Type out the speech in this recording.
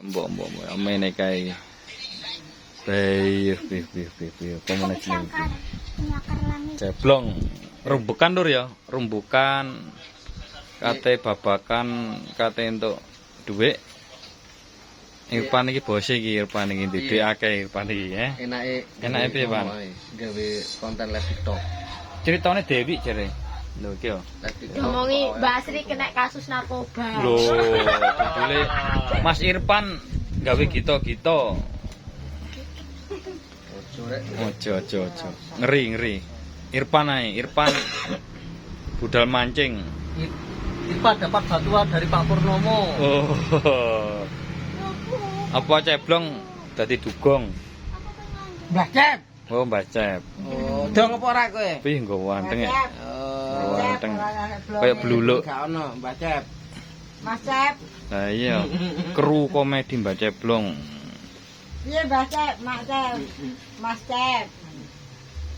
Mbok amene kae. Bae, pemene jeneng. Ceblong. Rumbukan lur ya, rumbukan. Kate babakan, kate entuk dhuwit. Irfan iki bose iki, Irfan iki ndek akeh Irfan iki, Enake piye, Pan? Gawe konten live TikTok. Ceritane Dewi jare. Lho iki yo. Ngomongi Mbak Asri kena kasus narkoba. Lho, judule Mas Irfan gawe gito-gito. Ojo. Ngeri. Irfan ae, Irfan budal mancing. Irfan dapat bantuan dari Pak Purnomo. Oh. Apa ceblong dadi dugong? Mbah Cep. Oh, Mbah Cep. Oh, dong apa ora kowe? Piye nggo wanteng ya? Oh, Wanteng. Kayak bluluk. Gak ono, Mbah Cep. Mas Cep, Lah iya, kru komedi Mbah Ceblong. piye Mbak Cep, Mak Cep, Mas Cep.